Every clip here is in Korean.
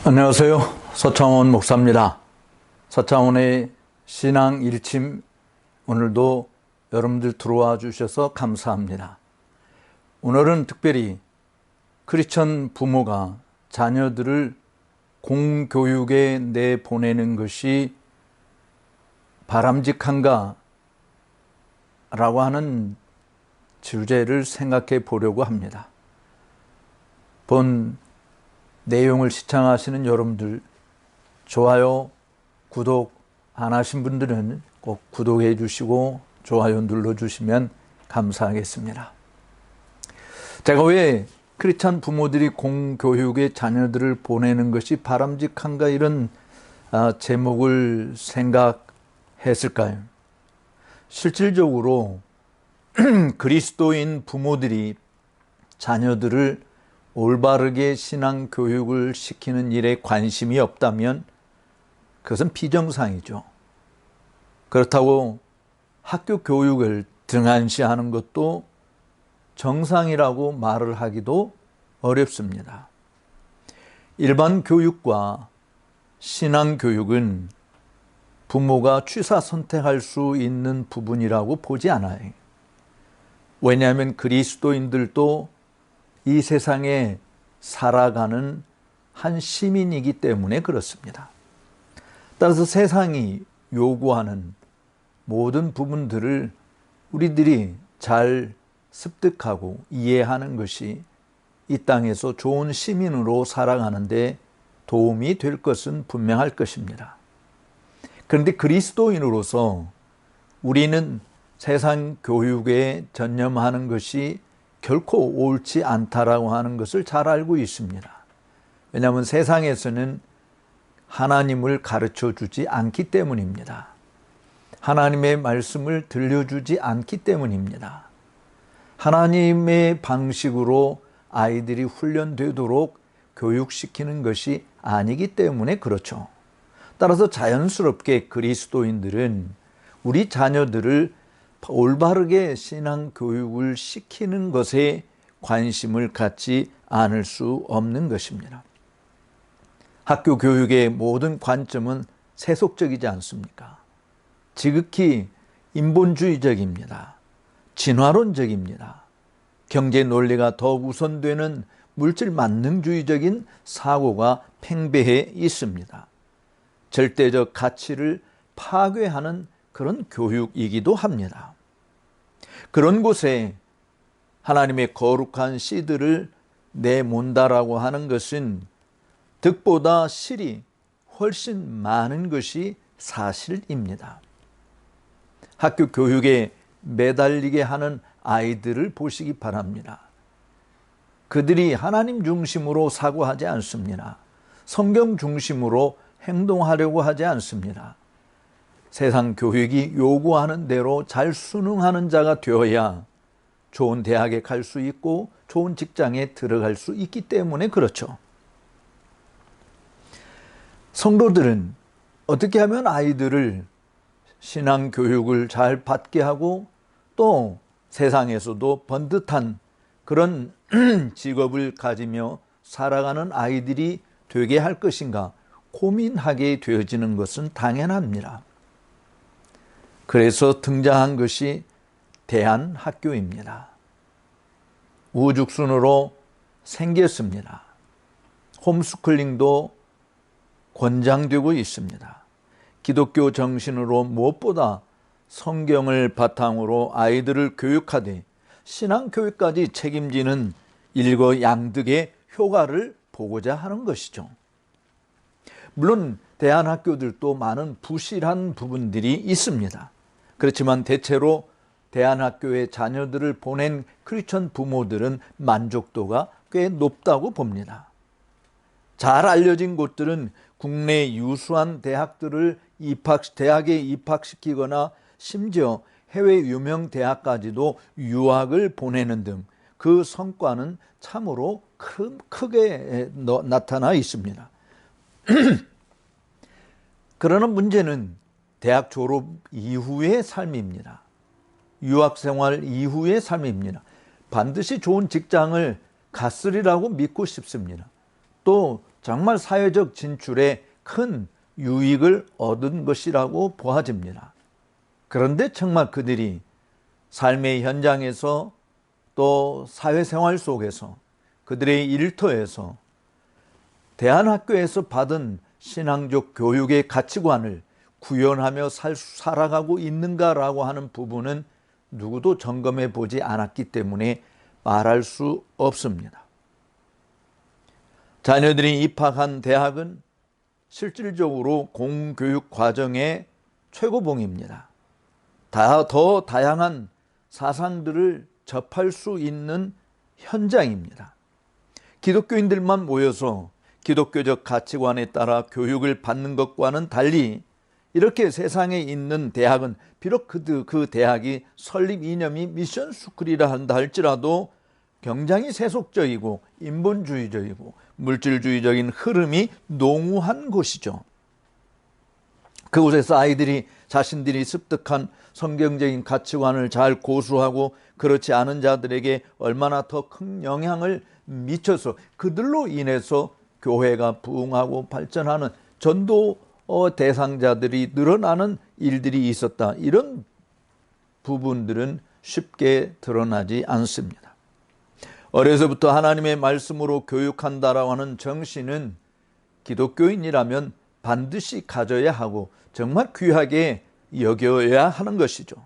안녕하세요. 서창원 목사입니다. 서창원의 신앙 일침, 오늘도 여러분들 들어와 주셔서 감사합니다. 오늘은 특별히 크리스천 부모가 자녀들을 공교육에 내보내는 것이 바람직한가 라고 하는 주제를 생각해 보려고 합니다. 본 내용을 시청하시는 여러분들, 좋아요, 구독 안 하신 분들은 꼭 구독해 주시고 좋아요 눌러주시면 감사하겠습니다. 제가 왜 크리스찬 부모들이 공교육에 자녀들을 보내는 것이 바람직한가 이런 제목을 생각했을까요? 실질적으로 그리스도인 부모들이 자녀들을 올바르게 신앙 교육을 시키는 일에 관심이 없다면 그것은 비정상이죠. 그렇다고 학교 교육을 등한시하는 것도 정상이라고 말을 하기도 어렵습니다. 일반 교육과 신앙 교육은 부모가 취사 선택할 수 있는 부분이라고 보지 않아요. 왜냐하면 그리스도인들도 이 세상에 살아가는 한 시민이기 때문에 그렇습니다. 따라서 세상이 요구하는 모든 부분들을 우리들이 잘 습득하고 이해하는 것이 이 땅에서 좋은 시민으로 살아가는 데 도움이 될 것은 분명할 것입니다. 그런데 그리스도인으로서 우리는 세상 교육에 전념하는 것이 결코 옳지 않다라고 하는 것을 잘 알고 있습니다. 왜냐하면 세상에서는 하나님을 가르쳐 주지 않기 때문입니다. 하나님의 말씀을 들려주지 않기 때문입니다. 하나님의 방식으로 아이들이 훈련되도록 교육시키는 것이 아니기 때문에 그렇죠. 따라서 자연스럽게 그리스도인들은 우리 자녀들을 올바르게 신앙 교육을 시키는 것에 관심을 갖지 않을 수 없는 것입니다. 학교 교육의 모든 관점은 세속적이지 않습니까? 지극히 인본주의적입니다. 진화론적입니다. 경제 논리가 더 우선되는 물질 만능주의적인 사고가 팽배해 있습니다. 절대적 가치를 파괴하는 그런 교육이기도 합니다. 그런 곳에 하나님의 거룩한 씨들을 내몬다라고 하는 것은 득보다 실이 훨씬 많은 것이 사실입니다. 학교 교육에 매달리게 하는 아이들을 보시기 바랍니다. 그들이 하나님 중심으로 사고하지 않습니다. 성경 중심으로 행동하려고 하지 않습니다. 세상 교육이 요구하는 대로 잘 순응하는 자가 되어야 좋은 대학에 갈 수 있고 좋은 직장에 들어갈 수 있기 때문에 그렇죠. 성도들은 어떻게 하면 아이들을 신앙 교육을 잘 받게 하고 또 세상에서도 번듯한 그런 직업을 가지며 살아가는 아이들이 되게 할 것인가 고민하게 되어지는 것은 당연합니다. 그래서 등장한 것이 대안학교입니다. 우죽순으로 생겼습니다. 홈스쿨링도 권장되고 있습니다. 기독교 정신으로 무엇보다 성경을 바탕으로 아이들을 교육하되 신앙교육까지 책임지는 일거양득의 효과를 보고자 하는 것이죠. 물론 대안학교들도 많은 부실한 부분들이 있습니다. 그렇지만 대체로 대안학교에 자녀들을 보낸 크리스천 부모들은 만족도가 꽤 높다고 봅니다. 잘 알려진 곳들은 국내 유수한 대학들을 대학에 입학시키거나 심지어 해외 유명 대학까지도 유학을 보내는 등 그 성과는 참으로 크게 나타나 있습니다. 그러나 문제는 대학 졸업 이후의 삶입니다. 유학생활 이후의 삶입니다. 반드시 좋은 직장을 갔으리라고 믿고 싶습니다. 또 정말 사회적 진출에 큰 유익을 얻은 것이라고 보아집니다. 그런데 정말 그들이 삶의 현장에서 또 사회생활 속에서 그들의 일터에서 대안학교에서 받은 신앙적 교육의 가치관을 구현하며 살아가고 있는가라고 하는 부분은 누구도 점검해 보지 않았기 때문에 말할 수 없습니다. 자녀들이 입학한 대학은 실질적으로 공교육 과정의 최고봉입니다. 더 다양한 사상들을 접할 수 있는 현장입니다. 기독교인들만 모여서 기독교적 가치관에 따라 교육을 받는 것과는 달리 이렇게 세상에 있는 대학은 비록 그 대학이 설립 이념이 미션 스쿨이라 한다 할지라도 굉장히 세속적이고 인본주의적이고 물질주의적인 흐름이 농후한 곳이죠. 그곳에서 아이들이 자신들이 습득한 성경적인 가치관을 잘 고수하고 그렇지 않은 자들에게 얼마나 더 큰 영향을 미쳐서 그들로 인해서 교회가 부흥하고 발전하는 전도 대상자들이 늘어나는 일들이 있었다. 이런 부분들은 쉽게 드러나지 않습니다. 어려서부터 하나님의 말씀으로 교육한다라고 하는 정신은 기독교인이라면 반드시 가져야 하고 정말 귀하게 여겨야 하는 것이죠.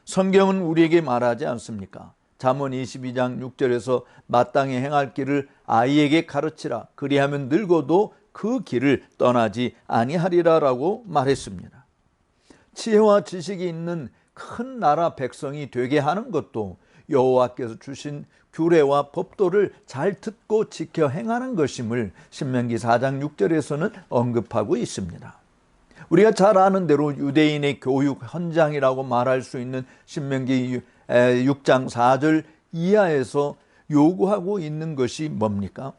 성경은 우리에게 말하지 않습니까? 잠언 22장 6절에서 마땅히 행할 길을 아이에게 가르치라. 그리하면 늙어도 그 길을 떠나지 아니하리라라고 말했습니다. 지혜와 지식이 있는 큰 나라 백성이 되게 하는 것도 여호와께서 주신 규례와 법도를 잘 듣고 지켜 행하는 것임을 신명기 4장 6절에서는 언급하고 있습니다. 우리가 잘 아는 대로 유대인의 교육 현장이라고 말할 수 있는 신명기 6장 4절 이하에서 요구하고 있는 것이 뭡니까?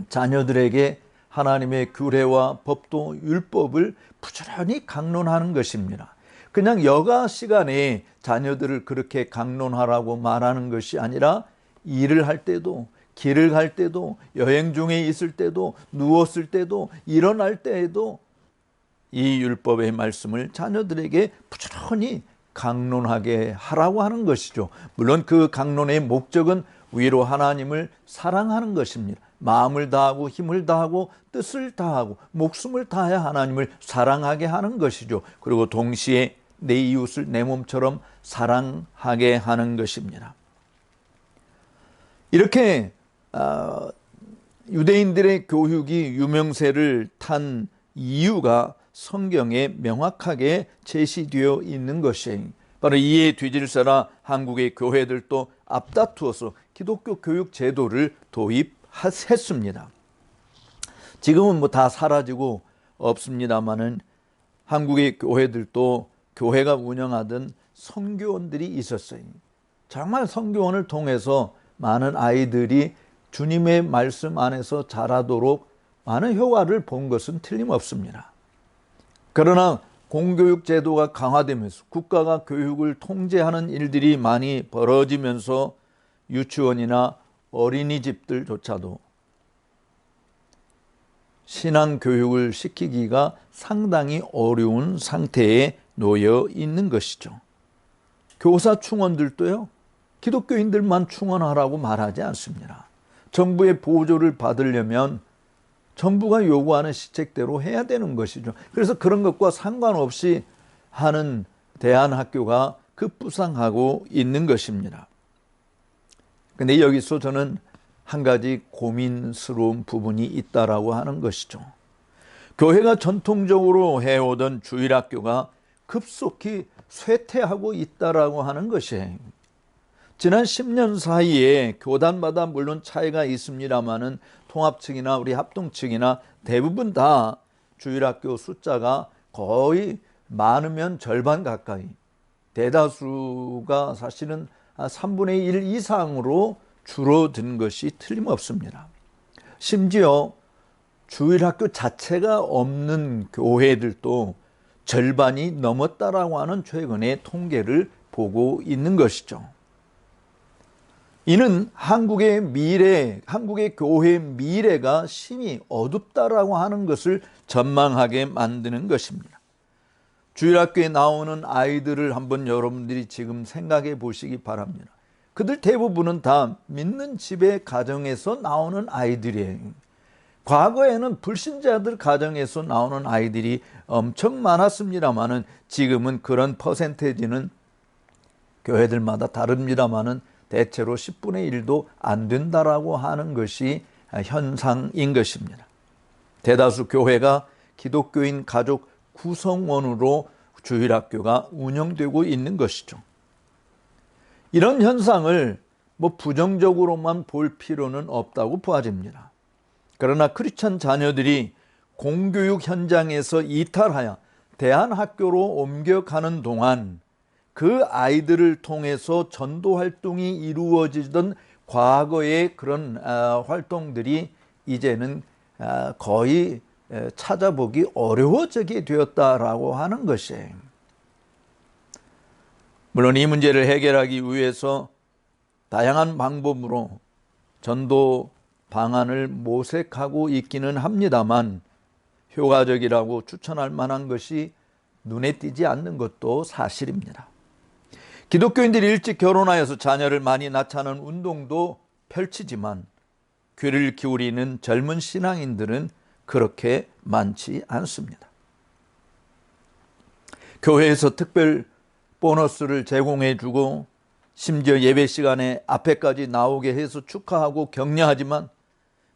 자녀들에게 하나님의 규례와 법도 율법을 부지런히 강론하는 것입니다. 그냥 여가 시간에 자녀들을 그렇게 강론하라고 말하는 것이 아니라 일을 할 때도 길을 갈 때도 여행 중에 있을 때도 누웠을 때도 일어날 때에도 이 율법의 말씀을 자녀들에게 부지런히 강론하게 하라고 하는 것이죠. 물론 그 강론의 목적은 위로 하나님을 사랑하는 것입니다. 마음을 다하고 힘을 다하고 뜻을 다하고 목숨을 다하여 하나님을 사랑하게 하는 것이죠. 그리고 동시에 내 이웃을 내 몸처럼 사랑하게 하는 것입니다. 이렇게 유대인들의 교육이 유명세를 탄 이유가 성경에 명확하게 제시되어 있는 것이 바로 이에 뒤질세라 한국의 교회들도 앞다투어서 기독교 교육 제도를 도입했습니다. 지금은 뭐 다 사라지고 없습니다만은 한국의 교회들도 교회가 운영하던 선교원들이 있었어요. 정말 선교원을 통해서 많은 아이들이 주님의 말씀 안에서 자라도록 많은 효과를 본 것은 틀림없습니다. 그러나 공교육 제도가 강화되면서 국가가 교육을 통제하는 일들이 많이 벌어지면서 유치원이나 어린이집들조차도 신앙교육을 시키기가 상당히 어려운 상태에 놓여 있는 것이죠. 교사 충원들도요, 기독교인들만 충원하라고 말하지 않습니다. 정부의 보조를 받으려면 정부가 요구하는 시책대로 해야 되는 것이죠. 그래서 그런 것과 상관없이 하는 대안학교가 급부상하고 있는 것입니다. 근데 여기서 저는 한 가지 고민스러운 부분이 있다라고 하는 것이죠. 교회가 전통적으로 해오던 주일학교가 급속히 쇠퇴하고 있다라고 하는 것이에요. 지난 10년 사이에 교단마다 물론 차이가 있습니다만은 통합 측이나 우리 합동 측이나 대부분 다 주일학교 숫자가 거의 많으면 절반 가까이, 대다수가 사실은 3분의 1 이상으로 줄어든 것이 틀림없습니다. 심지어 주일학교 자체가 없는 교회들도 절반이 넘었다라고 하는 최근의 통계를 보고 있는 것이죠. 이는 한국의 미래, 한국의 교회의 미래가 심히 어둡다라고 하는 것을 전망하게 만드는 것입니다. 주일학교에 나오는 아이들을 한번 여러분들이 지금 생각해 보시기 바랍니다. 그들 대부분은 다 믿는 집의 가정에서 나오는 아이들이에요. 과거에는 불신자들 가정에서 나오는 아이들이 엄청 많았습니다만은 지금은 그런 퍼센테이지는 교회들마다 다릅니다만은 대체로 10분의 1도 안 된다라고 하는 것이 현상인 것입니다. 대다수 교회가 기독교인 가족 구성원으로 주일학교가 운영되고 있는 것이죠. 이런 현상을 부정적으로만 볼 필요는 없다고 보아집니다. 그러나 크리스천 자녀들이 공교육 현장에서 이탈하여 대안학교로 옮겨가는 동안 그 아이들을 통해서 전도 활동이 이루어지던 과거의 그런 활동들이 이제는 거의 찾아보기 어려워지게 되었다라고 하는 것이에요. 물론 이 문제를 해결하기 위해서 다양한 방법으로 전도 방안을 모색하고 있기는 합니다만 효과적이라고 추천할 만한 것이 눈에 띄지 않는 것도 사실입니다. 기독교인들이 일찍 결혼하여서 자녀를 많이 낳자는 운동도 펼치지만 귀를 기울이는 젊은 신앙인들은 그렇게 많지 않습니다. 교회에서 특별 보너스를 제공해주고 심지어 예배 시간에 앞에까지 나오게 해서 축하하고 격려하지만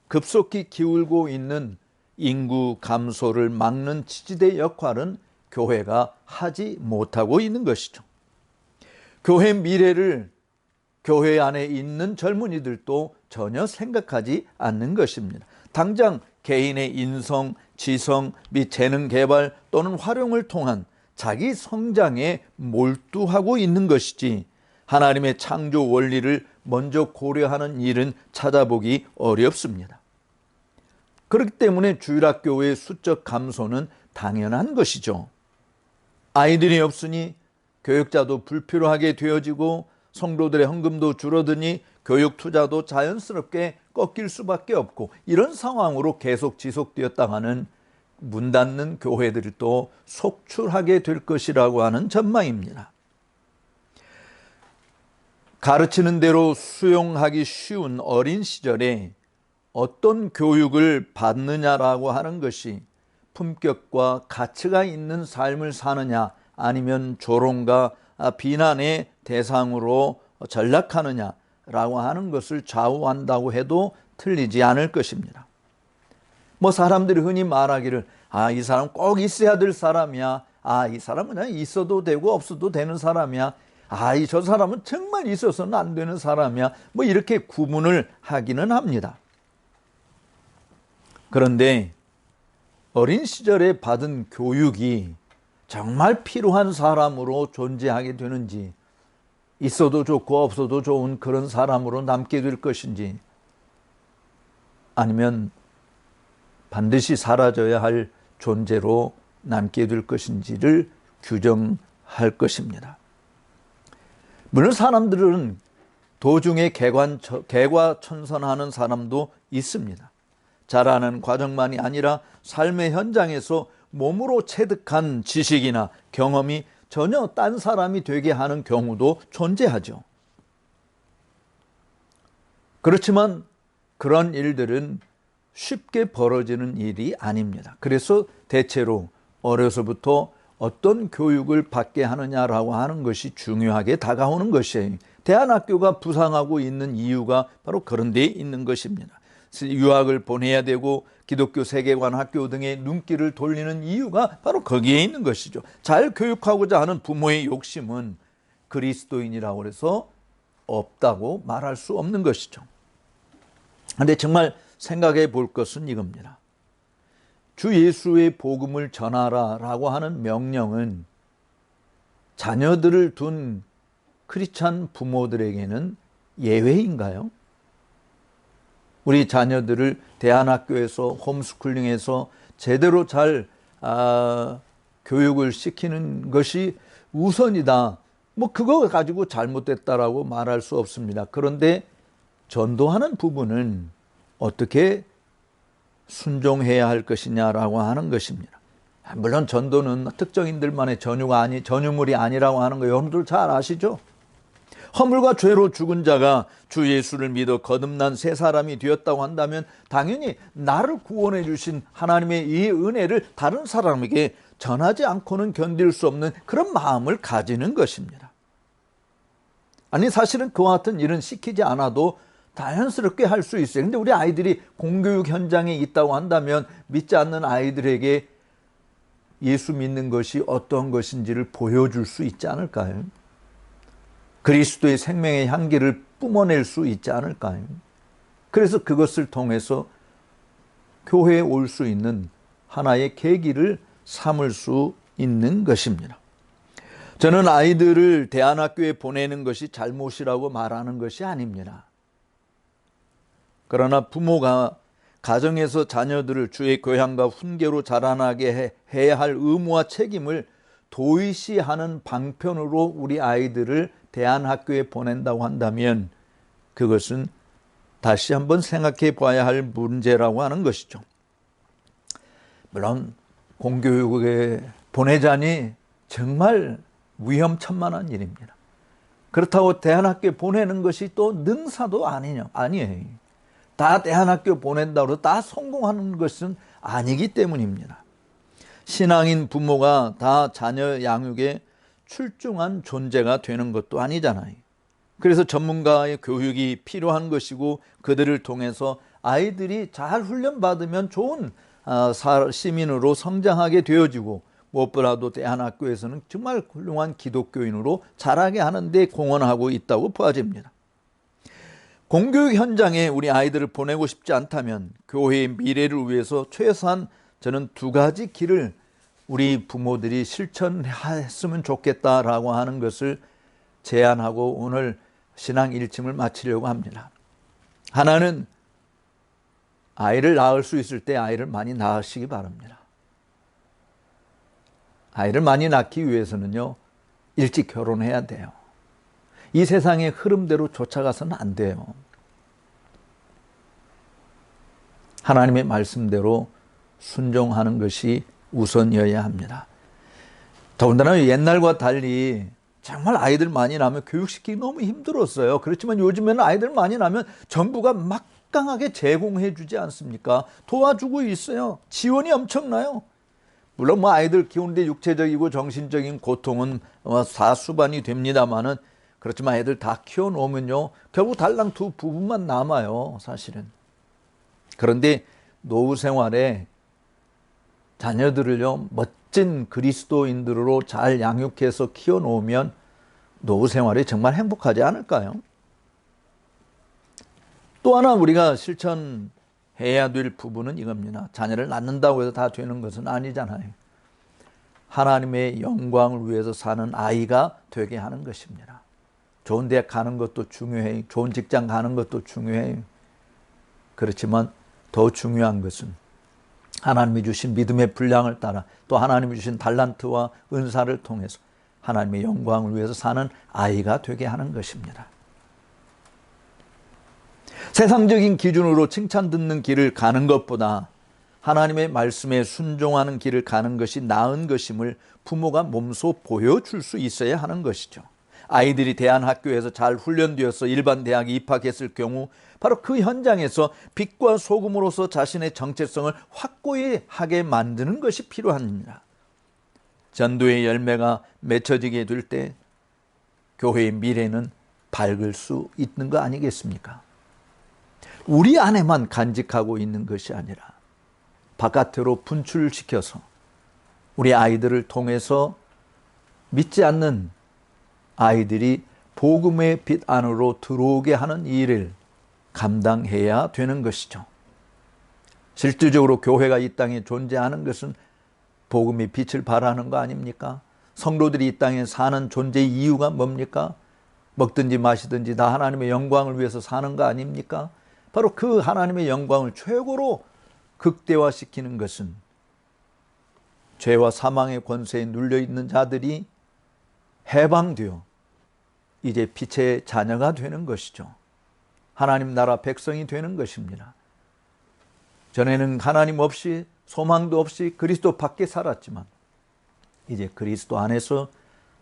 급속히 기울고 있는 인구 감소를 막는 지지대 역할은 교회가 하지 못하고 있는 것이죠. 교회 미래를 교회 안에 있는 젊은이들도 전혀 생각하지 않는 것입니다. 당장 개인의 인성, 지성 및 재능 개발 또는 활용을 통한 자기 성장에 몰두하고 있는 것이지 하나님의 창조 원리를 먼저 고려하는 일은 찾아보기 어렵습니다. 그렇기 때문에 주일학교의 수적 감소는 당연한 것이죠. 아이들이 없으니 교육자도 불필요하게 되어지고 성도들의 헌금도 줄어드니 교육 투자도 자연스럽게 꺾일 수밖에 없고 이런 상황으로 계속 지속되었다가는 문 닫는 교회들도 속출하게 될 것이라고 하는 전망입니다. 가르치는 대로 수용하기 쉬운 어린 시절에 어떤 교육을 받느냐라고 하는 것이 품격과 가치가 있는 삶을 사느냐 아니면 조롱과 비난의 대상으로 전락하느냐라고 하는 것을 좌우한다고 해도 틀리지 않을 것입니다. 사람들이 흔히 말하기를 이 사람 꼭 있어야 될 사람이야. 이 사람은 그냥 있어도 되고 없어도 되는 사람이야. 저 사람은 정말 있어서는 안 되는 사람이야. 이렇게 구분을 하기는 합니다. 그런데 어린 시절에 받은 교육이 정말 필요한 사람으로 존재하게 되는지 있어도 좋고 없어도 좋은 그런 사람으로 남게 될 것인지 아니면 반드시 사라져야 할 존재로 남게 될 것인지를 규정할 것입니다. 물론 사람들은 도중에 개과천선하는 사람도 있습니다. 자라는 과정만이 아니라 삶의 현장에서 몸으로 체득한 지식이나 경험이 전혀 딴 사람이 되게 하는 경우도 존재하죠. 그렇지만 그런 일들은 쉽게 벌어지는 일이 아닙니다. 그래서 대체로 어려서부터 어떤 교육을 받게 하느냐라고 하는 것이 중요하게 다가오는 것이에요. 대안학교가 부상하고 있는 이유가 바로 그런 데 있는 것입니다. 유학을 보내야 되고 기독교 세계관 학교 등의 눈길을 돌리는 이유가 바로 거기에 있는 것이죠. 잘 교육하고자 하는 부모의 욕심은 그리스도인이라고 해서 없다고 말할 수 없는 것이죠. 그런데 정말 생각해 볼 것은 이겁니다. 주 예수의 복음을 전하라 라고 하는 명령은 자녀들을 둔 크리스찬 부모들에게는 예외인가요? 우리 자녀들을 대안학교에서 홈스쿨링해서 제대로 잘 교육을 시키는 것이 우선이다. 그거 가지고 잘못됐다라고 말할 수 없습니다. 그런데 전도하는 부분은 어떻게 순종해야 할 것이냐라고 하는 것입니다. 물론 전도는 특정인들만의 전유물이 아니라고 하는 거 여러분들 잘 아시죠? 허물과 죄로 죽은 자가 주 예수를 믿어 거듭난 새 사람이 되었다고 한다면 당연히 나를 구원해 주신 하나님의 이 은혜를 다른 사람에게 전하지 않고는 견딜 수 없는 그런 마음을 가지는 것입니다. 아니 사실은 그와 같은 일은 시키지 않아도 자연스럽게 할 수 있어요. 근데 우리 아이들이 공교육 현장에 있다고 한다면 믿지 않는 아이들에게 예수 믿는 것이 어떤 것인지를 보여줄 수 있지 않을까요? 그리스도의 생명의 향기를 뿜어낼 수 있지 않을까요? 그래서 그것을 통해서 교회에 올 수 있는 하나의 계기를 삼을 수 있는 것입니다. 저는 아이들을 대안학교에 보내는 것이 잘못이라고 말하는 것이 아닙니다. 그러나 부모가 가정에서 자녀들을 주의 교양과 훈계로 자라나게 해야 할 의무와 책임을 도의시하는 방편으로 우리 아이들을 대안학교에 보낸다고 한다면 그것은 다시 한번 생각해 봐야 할 문제라고 하는 것이죠. 물론 공교육에 보내자니 정말 위험천만한 일입니다. 그렇다고 대안학교에 보내는 것이 또 능사도 아니에요. 다 대안학교 보낸다고 해서 다 성공하는 것은 아니기 때문입니다. 신앙인 부모가 다 자녀 양육에 출중한 존재가 되는 것도 아니잖아요. 그래서 전문가의 교육이 필요한 것이고 그들을 통해서 아이들이 잘 훈련받으면 좋은 시민으로 성장하게 되어지고 무엇보다도 대안학교에서는 정말 훌륭한 기독교인으로 자라게 하는 데 공헌하고 있다고 보아집니다. 공교육 현장에 우리 아이들을 보내고 싶지 않다면 교회의 미래를 위해서 최소한 저는 두 가지 길을 우리 부모들이 실천했으면 좋겠다라고 하는 것을 제안하고 오늘 신앙 일침을 마치려고 합니다. 하나는 아이를 낳을 수 있을 때 아이를 많이 낳으시기 바랍니다. 아이를 많이 낳기 위해서는요, 일찍 결혼해야 돼요. 이 세상의 흐름대로 쫓아가서는 안 돼요. 하나님의 말씀대로 순종하는 것이 우선이어야 합니다. 더군다나 옛날과 달리 정말 아이들 많이 낳으면 교육시키기 너무 힘들었어요. 그렇지만 요즘에는 아이들 많이 낳으면 정부가 막강하게 제공해 주지 않습니까? 도와주고 있어요. 지원이 엄청나요. 물론 아이들 키우는데 육체적이고 정신적인 고통은 사수반이 됩니다만은 그렇지만 애들 다 키워놓으면요 결국 달랑 두 부분만 남아요. 사실은. 그런데 노후 생활에 자녀들을요 멋진 그리스도인들로 잘 양육해서 키워놓으면 노후 생활이 정말 행복하지 않을까요? 또 하나 우리가 실천해야 될 부분은 이겁니다. 자녀를 낳는다고 해서 다 되는 것은 아니잖아요. 하나님의 영광을 위해서 사는 아이가 되게 하는 것입니다. 좋은 대학 가는 것도 중요해요. 좋은 직장 가는 것도 중요해요. 그렇지만 더 중요한 것은 하나님이 주신 믿음의 분량을 따라 또 하나님이 주신 달란트와 은사를 통해서 하나님의 영광을 위해서 사는 아이가 되게 하는 것입니다. 세상적인 기준으로 칭찬 듣는 길을 가는 것보다 하나님의 말씀에 순종하는 길을 가는 것이 나은 것임을 부모가 몸소 보여줄 수 있어야 하는 것이죠. 아이들이 대안학교에서 잘 훈련되어서 일반 대학에 입학했을 경우 바로 그 현장에서 빛과 소금으로서 자신의 정체성을 확고히 하게 만드는 것이 필요합니다. 전도의 열매가 맺혀지게 될 때 교회의 미래는 밝을 수 있는 거 아니겠습니까? 우리 안에만 간직하고 있는 것이 아니라 바깥으로 분출시켜서 우리 아이들을 통해서 믿지 않는 아이들이 복음의 빛 안으로 들어오게 하는 일을 감당해야 되는 것이죠. 실질적으로 교회가 이 땅에 존재하는 것은 복음의 빛을 발하는 거 아닙니까? 성도들이 이 땅에 사는 존재의 이유가 뭡니까? 먹든지 마시든지 다 하나님의 영광을 위해서 사는 거 아닙니까? 바로 그 하나님의 영광을 최고로 극대화시키는 것은 죄와 사망의 권세에 눌려있는 자들이 해방되어 이제 빛의 자녀가 되는 것이죠. 하나님 나라 백성이 되는 것입니다. 전에는 하나님 없이 소망도 없이 그리스도 밖에 살았지만 이제 그리스도 안에서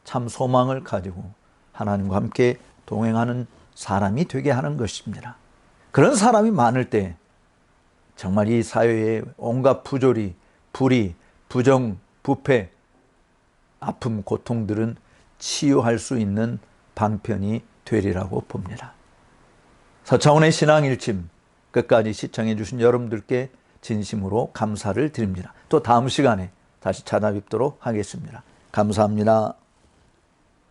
참 소망을 가지고 하나님과 함께 동행하는 사람이 되게 하는 것입니다. 그런 사람이 많을 때 정말 이 사회의 온갖 부조리, 불의, 부정, 부패, 아픔, 고통들은 치유할 수 있는 방편이 되리라고 봅니다. 서차원의 신앙일침 끝까지 시청해 주신 여러분들께 진심으로 감사를 드립니다. 또 다음 시간에 다시 찾아뵙도록 하겠습니다. 감사합니다.